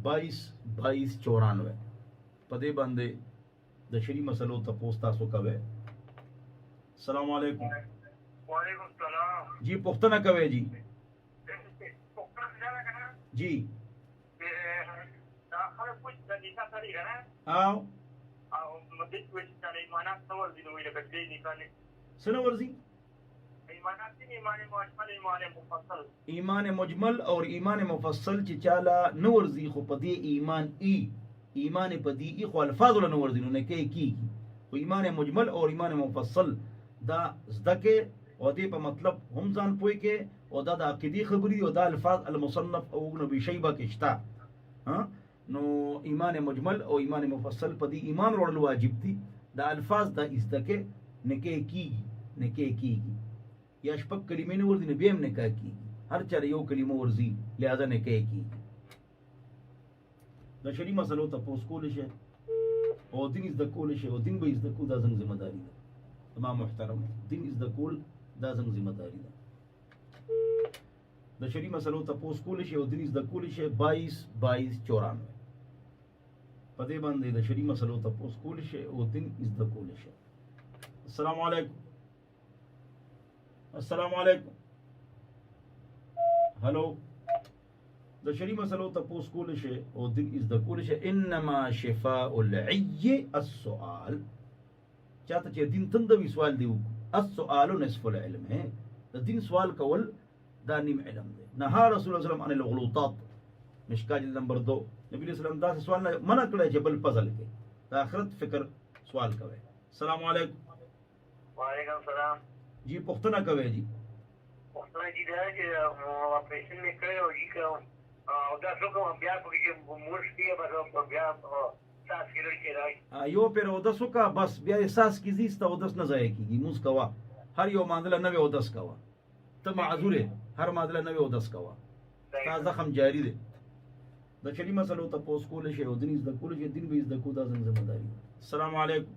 22-22-94 په دې باندې د شری مسلو تاسو تاسو کوي. السلام علیکم. وعلیکم السلام. جی پختنه کوي جی. جی دا خلک پوښتنه کوي چې تاسو لري او مدد کوي چې ایمانات څو ورځې نو ویل کېږي نه کانه سنه ورځي ایمان مجمل ایمان مجمل اور ایمان مفصل چې چاله نو ورځي خو په دې ایمان په دې خو الفاظ له نو ورځي نه کیږي خو ایمان مجمل اور ایمان مفصل دا زدکه او دې په مطلب هم ځان پوي کې او دا د عقيدي خبري او دا الفاظ المصنف او ابن ابي شيبه کې شتا ها نو ایمان مجمل او ایمان مفصل په دې ایمان ورول واجب دي. دا الفاظ دا زدکه نه کیږي یا شپږ کلمې نه ورځي نه بیم نه کیږي هر چا یو کلمه ورځي لہذا نه کیږي. د شری مسلو ته پوس کول شي او دین از د کول شي او دین به از د کو دا زم ذمہ داری ده. تمام محترم دین از د کول دا زم ذمہ داری ده. د شری مسلو ته پوس کول شي او دین از د کول شي 22-22-94 په دې باندې د شری مسلو ته پوس کول شي او دین از د کول شي. السلام علیکم. السلام علیکم. هلو د شری مسلو ته پوس کول شي او دین از د کول شي. انما شفاء العي السؤال چاته چې دین تندوي سوال دی السؤال نصف العلم ہے د دین سوال کول دا نیم علم دی. نهى رسول الله صلی الله علیه وسلم عن الغلوطات مشکاة نمبر 2 نبی علیہ السلام دا سوال منع کړی چې بل فضل کې د آخرت فکر سوال کوي. السلام علیکم. وعلیکم السلام. جی پختنه کوي جی. پختنه جی دا چې اپریشن می کړی او جی او دا څو کوم بیا په کې مورشتي به بیا تاسو کې راځي یو پر او دسو کا بس بیا احساس کیږي ست او دس نه ځای کیږي موس کوا هر یو ماندله نه او دس کوا ته معذوره هر ماندله نه او دس کوا تا زخم جاری دی. د چلی مسلو ته پوس کول شي او دین د کول شي دین به د کو دا ذمہ داری. السلام علیکم.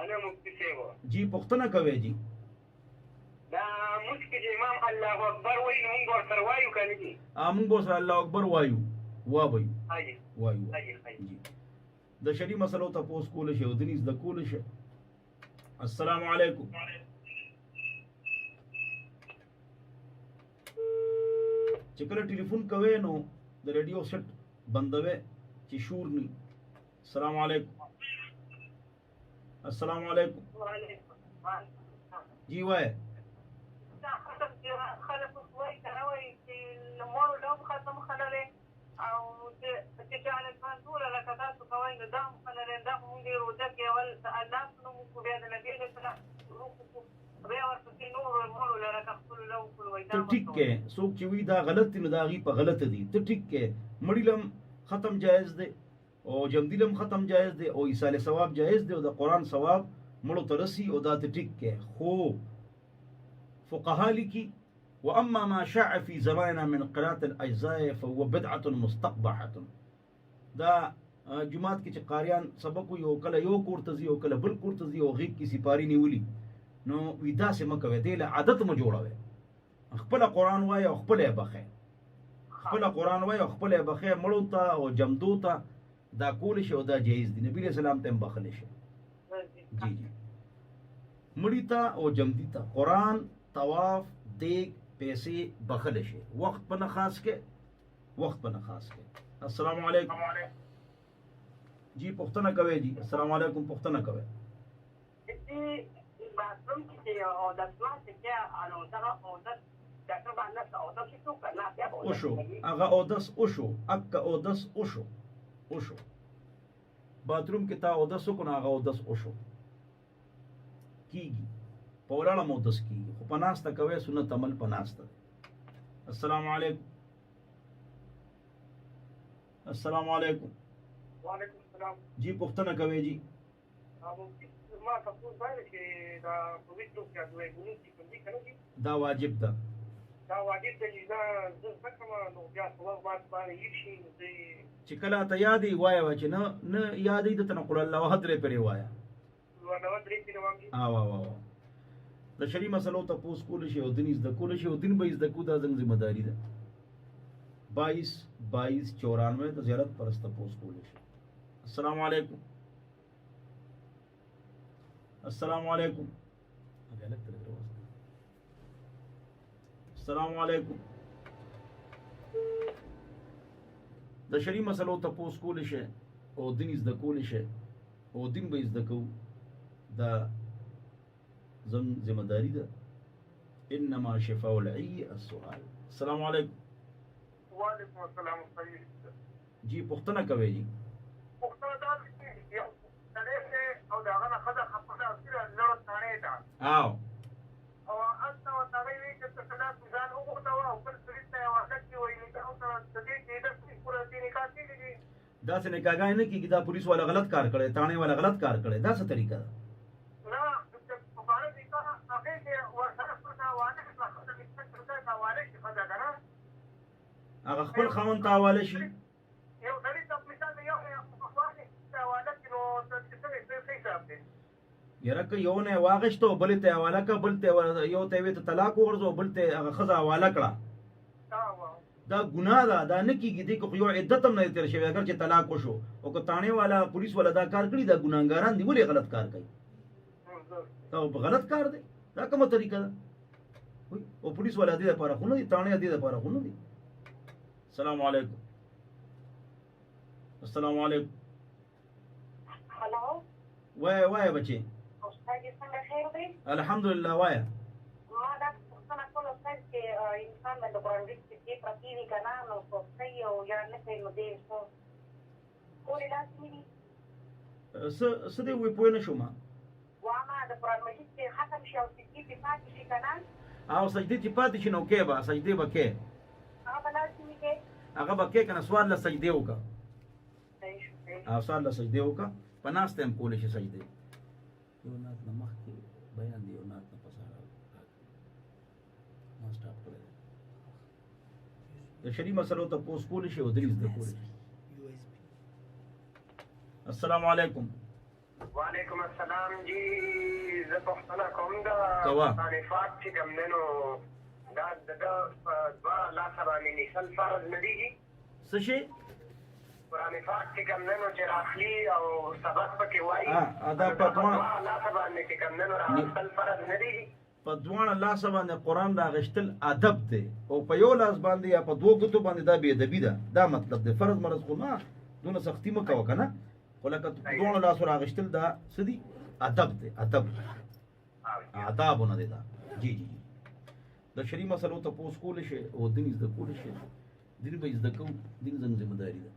انا مفتی صاحب جی پختنه کوي جی. دا مشکل امام الله اکبر وای نو موږ ورته وایو کنه جی موږ ورته الله اکبر وایو وایو جی د شری مسلو ته پوس کول شي او دین د کول شي. السلام علیکم. چې کله ټلیفون کوي نو د ریډیو سیټ بندوي چې شور ني. السلام علیکم. السلام علیکم. جی وای خلک وای کوي چې نمبر له ختم خلل او چې جعل منظور لك تاسو کوي نو دا خلل دا موږ روزه کې اول الله نو موږ بیا د نبی له سره بیا ورته نور مور لره تخفل لو کول وای ته ټیک کې څوک چې وی دا غلط نه دا غي په غلط دي ته ټیک کې مړیلم ختم جایز دی او جمدیلم ختم جایز دی او ایصال ثواب جایز دی او د قران ثواب مړو ترسي او دا ته ټیک کې خو فقها لکی واما ما شاع في زماننا من قراءة الاجزاء فهو بدعه مستقبحه. دا جمعات کې چې قاریان سبق یو کله یو کورتزي او کله بل کورتزي او غیب کی سپاری نیولی نو ودا سه مکوي دی له عادت مو جوړوي خپل قران وای او خپل بخې خپل قران وای او خپل بخې مړو ته او جمدو ته دا کول شي او دا جایز دی. نبی رسول الله ته بخل شي جی مړی ته او جمدی ته قران طواف دیگ پیسې بخل شي وخت په خاص کې السلام علیکم. جی پختنه کوي جی. السلام علیکم. پختنه کوي باتم چې او د ځوان چې انو دا او د ډاکټر باندې او د څه کړه بیا اوشو هغه اودس اوشو اک اودس اوشو باتروم کې تا اودس کو نه هغه اودس اوشو کیږي په ولاړه مودس کیږي خو پناسته کوي سنت عمل پناسته. السلام علیکم. السلام علیکم. وعلیکم السلام. جی پختنه کوي جی. ما تاسو باندې چې دا پولیسو کې دوی ګونې چې کوم دي دا واجب ده دی دا ځکه نو بیا څو وخت باندې یشي چې کله ته یادې وایې چې نه یادې د تنقل الله وحد لري پرې وایا د شری مسلو ته پوس کول شي او دین از د کول شي او دین به از د کو دا ذمہ داری ده. 22 22 94 د زیارت پرست تپوس کولی شي. السلام علیکم. السلام علیکم. السلام علیکم. د شری مسلو تپوس کولی شي او دین زده کولی شي او دین به زده کو دا زم ذمہ داری ده. انما شفاء العي السؤال. السلام علیکم. وعلیکم السلام. صحیح جی پختنه کوي جی. پختنه دا یو سړی ته او داغه نه خزه خپله اصله لړ ثانه ده او اصله او هغه وی چې څنګه ځان وګورته او پر سړي ته واخت کې وایي چې او تر دې کې د پوره دې نکاح کېږي. دا څه نکاح نه کیږي. دا پولیس والا غلط کار کړي، تانه والا غلط کار کړي. دا څه طریقه ده؟ نه چې په باندې نکاح هغه کې ورسره څه وانه خپل د څه څه حواله شي خدای کنه هغه خپل خاوند ته حواله شي. یو سړی ته مثال یو حواله ته حواله کړو څه څه څه حساب دی. یره که یو نه واغشتو بل ته حواله کا، بل ته یو ته وی ته طلاق ورزو، بل ته هغه خزه حواله کړه. دا ګناه ده. دا نه کیږي. دې کو یو عدت هم نه تیر شوی اگر چې طلاق وشو او که تانه والا پولیس والا دا کار کړی. دا ګناګاران دی ولې غلط کار کوي؟ دا غلط کار دی. دا کومه طریقه ده؟ او پولیس والا دې لپاره خو نه دي، تانه دې لپاره خو نه دي. السلام علیکم. السلام علیکم. هلو وای بچي. استاد څنګه خیر دی؟ الحمدلله. وای ما دا څنګه کول استاد چې انسان د قرآن کې پرتی وی کنه نو څه یو یا نه کوي نو دې څه کولې لازمي دي. څه دې وې پوه نه شوم. واما د قرآن مجید کې ختم شي او چې په پاتې شي کنه او سجدي چې پاتې شي نو کې با سجدي وکې هغه لازمي کې هغه وکې کنه سوال له سجدي وکا او سوال له سجدي وکا پناست هم کولې شي سجدي. یو نات نه مخ کې بیان دی، یو نات نه پساره نو سٹاپ کړل. د شری مسلو ته پوس کولې شي او دریز د کولې. السلام علیکم. وعلیکم السلام. جی زه پښتنه کوم دا صنفات چې کوم نو دا د دوا لا سره نیسل فرض نه دی. څه شي؟ قرآن پاک چې کوم نو چې اخلي او سبق پکې وایي دا په لا سره چې کوم نو نیسل فرض نه دی. په دوه لاس باندې قرآن دا غشتل ادب دی او په یو لاس باندې یا په دوه ګوتو باندې دا بی ادبی ده. دا مطلب دی. فرض مرز خو نه دونه سختی مه کوه کنه. خو لکه دوه لاس راغشتل دا څه دی؟ ادب دی. ادب آدابونه دی دا. جی جی د شری مسلو ته پوس کولی شي او دین زده کولی شي. دین به زده کوو. دین زموږ ذمہ داری ده.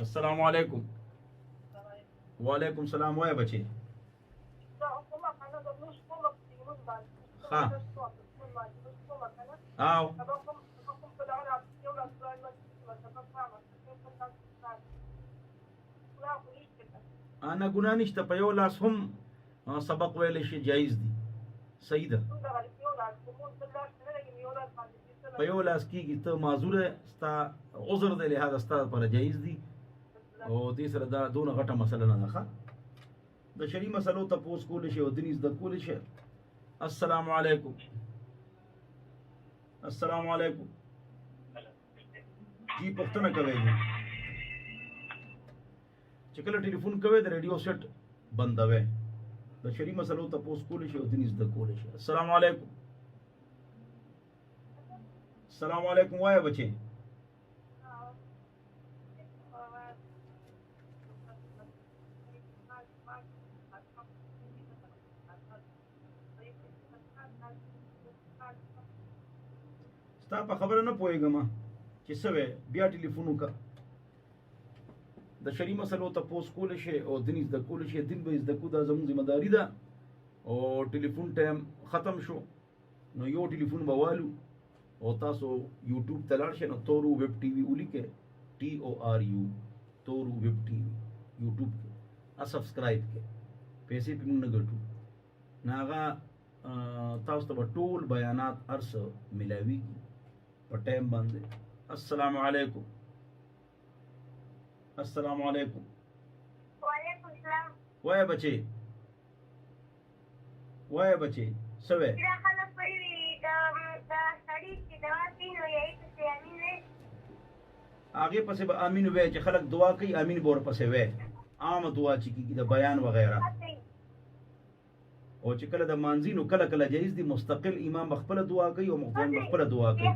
السلام علیکم. وعلیکم السلام. وای بچي. ها او انا ګناه نشته. په یو لاس هم سبق ویل شي جایز دي. صحیح ده. په یو لاس کېږي. ته معذور ستا عذر دی لهدا ستا لپاره جایز دي او دې سره دا دونه غټه مسله نه ده. د شری مسلو ته پوس کولی شي او دین زده کولی شي. السلام علیکم. السلام علیکم. جی پښتنه کوي جی. چې کله ټلیفون کوي د ریډیو سیټ بندوي. د شری مسلو ته پوس کولی شي او دین زده کولی شي. السلام علیکم. السلام علیکم. وای بچي. ستا په خبره نه پوهېږم چې څه وې. بیا ټلیفون وکړه. د شری مسلو ته پوس کولی شي او دین زده کولی شي. دین به زده کو. دا زموږ ذمہ داری ده. او ټلیفون ټایم ختم شو نو یو ټلیفون به والو او تاسو یوټیوب ته لاړ شئ نو تورو ویب ټي وي ولیکئ. TORU تورو ویب ټي وي یوټیوب کې سبسکرایب کړئ. پیسې پې موږ نه ګټو. نو هغه تاسو ته به ټول بیانات هر څه ملاویږي په ټایم باندې. السلام علیکم. السلام علیکم. وعلیکم السلام. وای بچي. وای بچي څه وې؟ دا خلک وایي د دا سړی چې دوا کوي نو یې پسې امین وایي هغه پسې به امین وای چې خلک دعا کوي امین به ورپسې وای عام دعا چې کیږي د بیان وغیرہ او چې کله د مانځي نو کله کله جایز دي مستقل امام خپل دعا کوي او مقتدیان خپل دعا کوي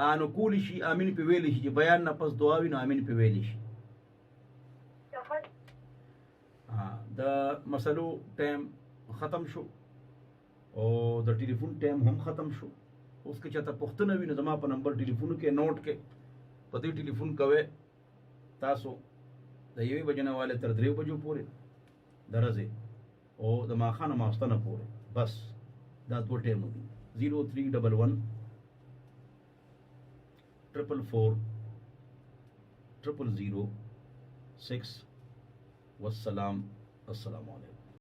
انو کولی شي امین په ویل شي چې بیان نه پس دعا وي نو امین په ویل شي د مسلو ټایم ختم شو او د ټلیفون ټایم هم ختم شو اوس که چاته پوښتنه وي نو زما په نمبر ټلیفون کې نوٹ کې په دې ټلیفون کوي تاسو د یوې بجې نه والے تر 3 بجو پورې درځي او د ماخانه ماستنه پورې بس دا دوه ټایم دي 0311 444 000 6 والسلام السلام علیکم